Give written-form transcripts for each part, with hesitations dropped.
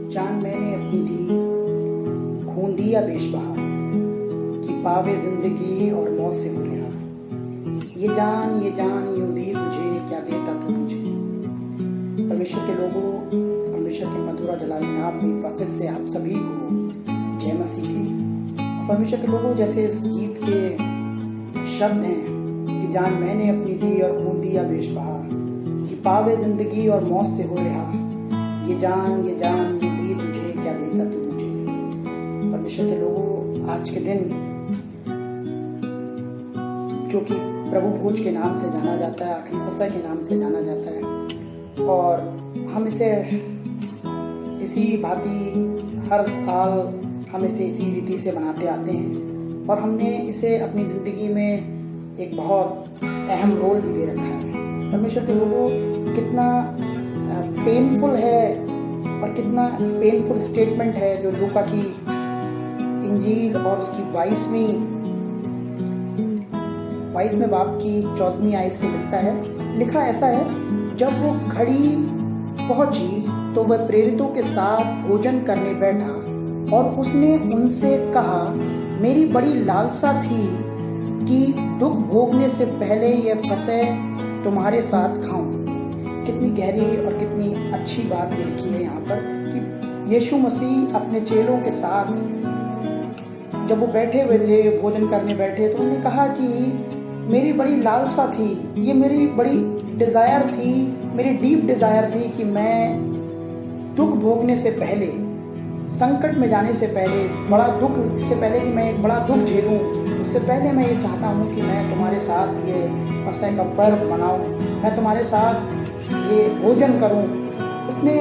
जान मैंने अपनी दी, खून दिया बेशबहा, कि पावे जिंदगी और मौत से हो रहा। ये जान यूं दी तुझे, क्या देता तू मुझे। परमेश्वर के लोगों, परमेश्वर के मधुर और जलाली नाम में वापस से आप सभी को जय मसीह की। और परमेश्वर के लोगों, जैसे इस गीत के शब्द हैं कि जान मैंने अपनी दी और खून दिया बेशबहा, कि पावे जिंदगी और मौत से हो रहा। ये जान यूं दी तुझे, क्या देता तू मुझे। परमेश्वर के लोगों, आज के दिन जो कि प्रभु भोज के नाम से जाना जाता है, आखिरी फसह के नाम से जाना जाता है, और हम इसे इसी भांति हर साल हम इसे इसी रीति से मनाते आते हैं, और हमने इसे अपनी ज़िंदगी में एक बहुत अहम रोल भी दे रखा है। परमेश्वर के लोगों, कितना पेनफुल है और कितना पेनफुल स्टेटमेंट है जो लूका की इंजील और उसकी 22वें बाब की 14वीं आयत से मिलता है। लिखा ऐसा है, जब वो घड़ी पहुंची तो वह प्रेरितों के साथ भोजन करने बैठा, और उसने उनसे कहा, मेरी बड़ी लालसा थी कि दुख भोगने से पहले यह फसह तुम्हारे साथ खाऊं। कितनी गहरी और कितनी अच्छी बात लिखी है यहाँ पर कि यीशु मसीह अपने चेलों के साथ जब वो बैठे हुए थे, भोजन करने बैठे, तो उन्होंने कहा कि मेरी बड़ी लालसा थी, ये मेरी बड़ी डिज़ायर थी, मेरी डीप डिज़ायर थी कि मैं दुख भोगने से पहले, संकट में जाने से पहले, बड़ा दुख, इससे पहले कि मैं एक बड़ा दुख झेलूं, उससे पहले मैं ये चाहता हूँ कि मैं तुम्हारे साथ ये फसह का पर्व मनाऊं, मैं तुम्हारे साथ ये भोजन करूं। उसने,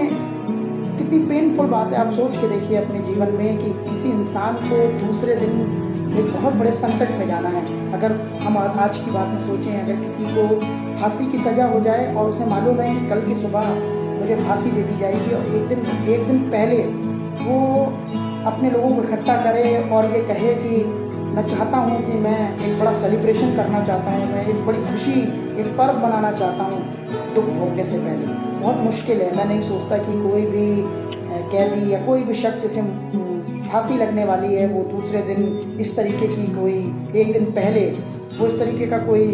कितनी पेनफुल बात है, आप सोच के देखिए अपने जीवन में कि किसी इंसान को दूसरे दिन एक बहुत बड़े संकट में जाना है। अगर हम आज की बात में सोचें, अगर किसी को फांसी की सज़ा हो जाए और उसे मालूम है कि कल की सुबह मुझे फांसी दे दी जाएगी, और एक दिन पहले वो अपने लोगों को इकट्ठा करे और ये कहे कि मैं चाहता हूँ कि मैं एक बड़ा सेलिब्रेशन करना चाहता हूँ, मैं एक बड़ी खुशी, एक पर्व मनाना चाहता हूँ दुख भोगने से पहले। बहुत मुश्किल है। मैं नहीं सोचता कि कोई भी कैदी या कोई भी शख्स जैसे फांसी लगने वाली है, वो दूसरे दिन इस तरीके की कोई, एक दिन पहले वो इस तरीके का कोई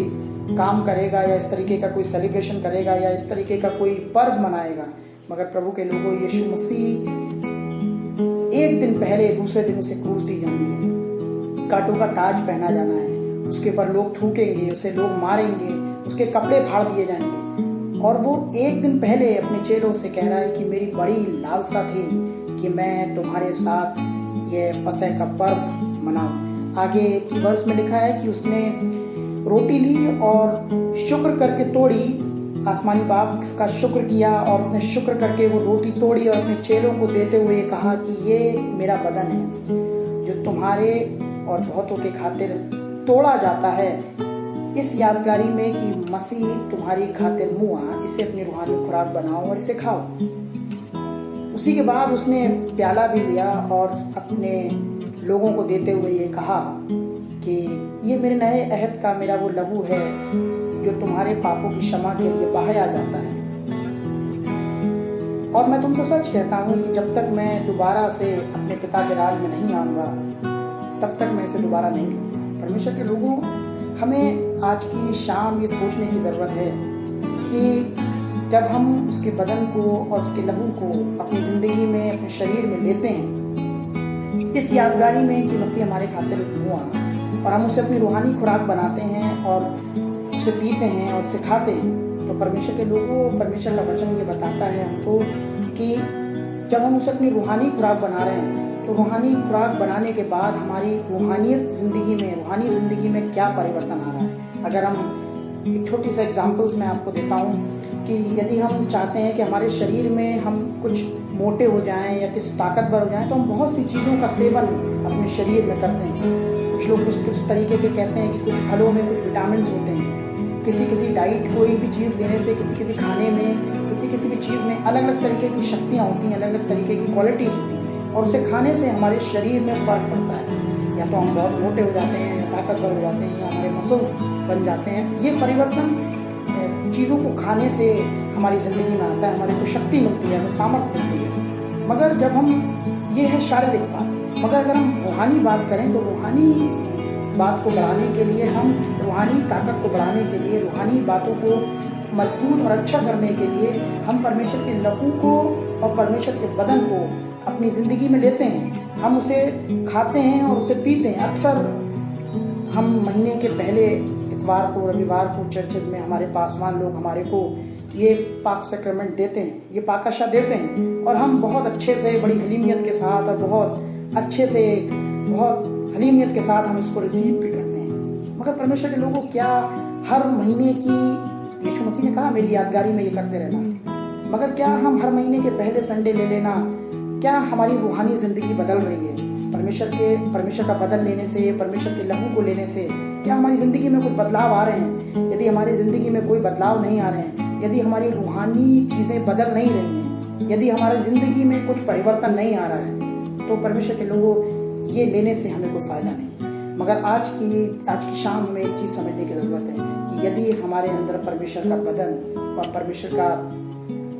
काम करेगा, या इस तरीके का कोई सेलिब्रेशन करेगा, या इस तरीके का कोई पर्व मनाएगा। मगर प्रभु के लोगों, यीशु मसीह एक दिन पहले, दूसरे दिन उसे क्रूस दी जानी है, कांटों का ताज पहना जाना है, उसके ऊपर लोग थूकेंगे, उसे लोग मारेंगे, उसके कपड़े फाड़ दिए जाएंगे, और वो एक दिन पहले अपने चेलों से कह रहा है कि मेरी बड़ी लालसा थी कि मैं तुम्हारे साथ ये फसह का पर्व मनाऊं। आगे की वर्ष में लिखा है कि उसने रोटी ली और शुक्र करके तोड़ी, आसमानी बाप का शुक्र किया, और उसने शुक्र करके वो रोटी तोड़ी और अपने चेलों को देते हुए कहा कि ये मेरा बदन है जो तुम्हारे और बहुतों के खातिर तोड़ा जाता है, इस यादगारी में कि मसीह तुम्हारी खातिर मुआ, इसे अपनी रूहानी खुराक बनाओ और इसे खाओ। उसी के बाद उसने प्याला भी लिया और अपने लोगों को देते हुए ये कहा कि ये मेरे नए अहद का मेरा वो लहू है जो तुम्हारे पापों की क्षमा के लिए बहाया जाता है। और मैं तुमसे सच कहता हूँ कि जब तक मैं दोबारा से अपने पिता के राज में नहीं आऊँगा, तब तक मैं इसे दोबारा नहीं लूँगा। परमेश्वर के लोगों, हमें आज की शाम ये सोचने की ज़रूरत है कि जब हम उसके बदन को और उसके लहू को अपनी ज़िंदगी में, अपने शरीर में लेते हैं, इस यादगारी में कि मसीह हमारे खातिर हुआ, और हम उसे अपनी रूहानी खुराक बनाते हैं और उसे पीते हैं और उसे खाते हैं, तो परमेश्वर के लोगों, परमेश्वर का वचन ये बताता है हमको कि जब हम उसे अपनी रूहानी खुराक बना रहे हैं, तो रूहानी खुराक बनाने के बाद हमारी रूहानियत ज़िंदगी में, रूहानी ज़िंदगी में क्या परिवर्तन आ रहा है। अगर हम एक छोटी सा एग्जांपल्स मैं आपको देता हूँ कि यदि हम चाहते हैं कि हमारे शरीर में हम कुछ मोटे हो जाएं या किसी ताकतवर हो जाएं, तो हम बहुत सी चीज़ों का सेवन अपने शरीर में करते हैं। कुछ लोग कुछ तरीके के कहते हैं कि कुछ फलों में कुछ विटामिन होते हैं, किसी डाइट, कोई भी चीज़ लेने से, किसी खाने में, किसी भी चीज़ में अलग अलग तरीके की शक्तियाँ होती हैं, अलग अलग तरीके की क्वालिटीज़ होती हैं, और उसे खाने से हमारे शरीर में फ़र्क पड़ता है। या तो हम बहुत मोटे हो जाते हैं, या ताकतवर हो जाते हैं, या हमारे मसल्स बन जाते हैं। ये परिवर्तन चीज़ों को खाने से हमारी ज़िंदगी में आता है, हमारे को शक्ति मिलती है, हमें सामर्थ्य मिलती है। मगर जब हम, ये है शारीरिक बात, मगर अगर हम रूहानी बात करें तो रूहानी बात को बढ़ाने के लिए, हम रूहानी ताकत को बढ़ाने के लिए, रूहानी बातों को मजबूत और अच्छा करने के लिए हम परमेश्वर के लहू को और परमेश्वर के बदन को अपनी ज़िंदगी में लेते हैं। हम उसे खाते हैं और उसे पीते हैं। अक्सर हम महीने के पहले इतवार को, रविवार को चर्च में हमारे पासवान लोग हमारे को ये पाक सैक्रामेंट देते हैं, ये पाकाशा देते हैं, और हम बहुत अच्छे से, बड़ी हलीमियत के साथ और बहुत अच्छे से, बहुत हलीमियत के साथ हम इसको रिसीव भी करते हैं। मगर परमेश्वर के लोगों, क्या हर महीने की, यीशु मसीह ने कहा मेरी यादगारी में ये करते रहना, मगर क्या हम हर महीने के पहले संडे ले लेना, क्या हमारी रूहानी ज़िंदगी बदल रही है? परमेश्वर का बदन लेने से, परमेश्वर के लहू को लेने से क्या हमारी ज़िंदगी में कुछ बदलाव आ रहे हैं? यदि हमारी ज़िंदगी में कोई बदलाव नहीं आ रहे हैं, यदि हमारी रूहानी चीज़ें बदल नहीं रही हैं, यदि हमारी ज़िंदगी में कुछ परिवर्तन नहीं आ रहा है, तो परमेश्वर के लोगों, ये लेने से हमें कोई फ़ायदा नहीं। मगर आज की शाम में एक चीज़ समझने की ज़रूरत है कि यदि हमारे अंदर परमेश्वर का बदन और परमेश्वर का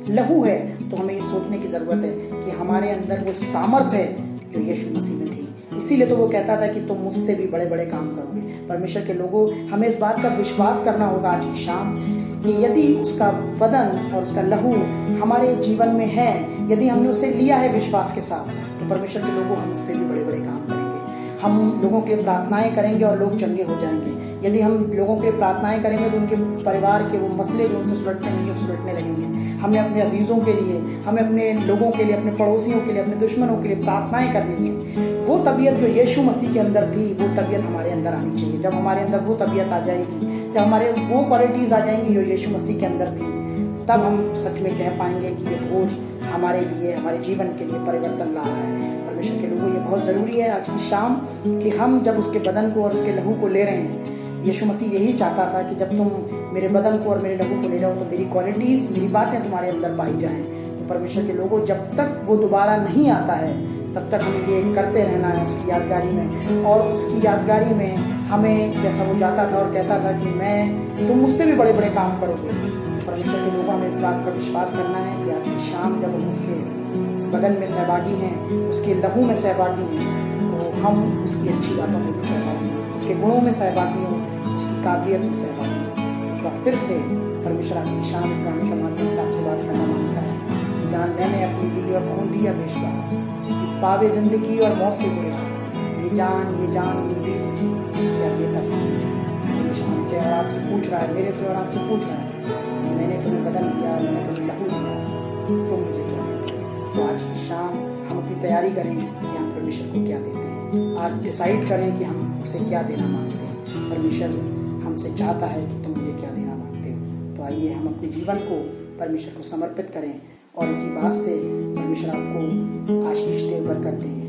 लहू है, तो हमें ये सोचने की ज़रूरत है कि हमारे अंदर वो सामर्थ है जो यीशु मसीह में थी। इसीलिए तो वो कहता था कि तुम मुझसे भी बड़े बड़े काम करोगे। परमेश्वर के लोगों, हमें इस बात का विश्वास करना होगा आज की शाम कि यदि उसका बदन और उसका लहू हमारे जीवन में है, यदि हमने उसे लिया है विश्वास के साथ, तो परमेश्वर के लोगों, हम उससे भी बड़े बड़े काम करेंगे। हम लोगों के लिए प्रार्थनाएं करेंगे और लोग चंगे हो जाएंगे। यदि हम लोगों के लिए प्रार्थनाएं करेंगे तो उनके परिवार के वो मसले जो उनसे सुलटने लगेंगे। हमें अपने अजीज़ों के लिए, हमें अपने लोगों के लिए, अपने पड़ोसियों के लिए, अपने दुश्मनों के लिए प्रार्थनाएं करनी है। वो तबीयत जो यीशु मसीह के अंदर थी, वो तबीयत हमारे अंदर आनी चाहिए। जब हमारे अंदर वो तबीयत आ जाएगी, जब हमारे वो क्वालिटीज़ आ जाएंगी जो यीशु मसीह के अंदर थी, तब हम सच में कह पाएंगे कि ये बोझ हमारे लिए, हमारे जीवन के लिए परिवर्तन ला रहा है। परमेश्वर के लोगों, ये बहुत ज़रूरी है आज की शाम कि हम जब उसके बदन को और उसके लहू को ले रहे हैं, यीशु मसीह यही चाहता था कि जब तुम मेरे बदन को और मेरे लहू को ले जाओ तो मेरी क्वालिटीज़, मेरी बातें तुम्हारे अंदर पाई जाएं। तो परमेश्वर के लोगों, जब तक वो दोबारा नहीं आता है, तब तक हमें ये करते रहना है उसकी यादगारी में। और उसकी यादगारी में हमें, जैसा वो जाता था और कहता था कि तुम मुझसे भी बड़े बड़े काम करोगे, तो परमेश्वर के लोगों, हमें इस बात का विश्वास करना है कि आज की शाम जब हम उसके बदन में सहभागी हैं, उसके लहू में सहभागी हैं, तो हम उसकी अच्छी बातों में भी सहभागी हैं, उसके गुणों में सहभागी हों, उसकी काबिलियत में सहभागी हों। इस बार फिर से परमेश्वर आज की शाम इस गाने के माध्यम से आपसे बात करना मांगता है कि जान मैंने अपनी दी और खून दिया बेशुमार, पावे जिंदगी और मौत से बुरे, ये जान दी तुझे, क्या देता था मुझे। हमसे और आपसे पूछ रहा है, मेरे से और आपसे पूछ रहा है कि मैंने तुम्हें बदल दिया, मैंने तुम्हें लहू दिया, तुम मुझे क्या देते? तो आज की शाम हम अपनी तैयारी करें कि हम परमेश्वर को क्या देते हैं। आज डिसाइड करें कि हम उसे क्या देना मांगते हैं। परमेश्वर हमसे चाहता है कि तुम मुझे क्या देना मांगते हो। तो आइए हम अपने जीवन को परमेश्वर को समर्पित करें और इसी बात से परमेश्वर आपको आशीष दे, बरकत दे।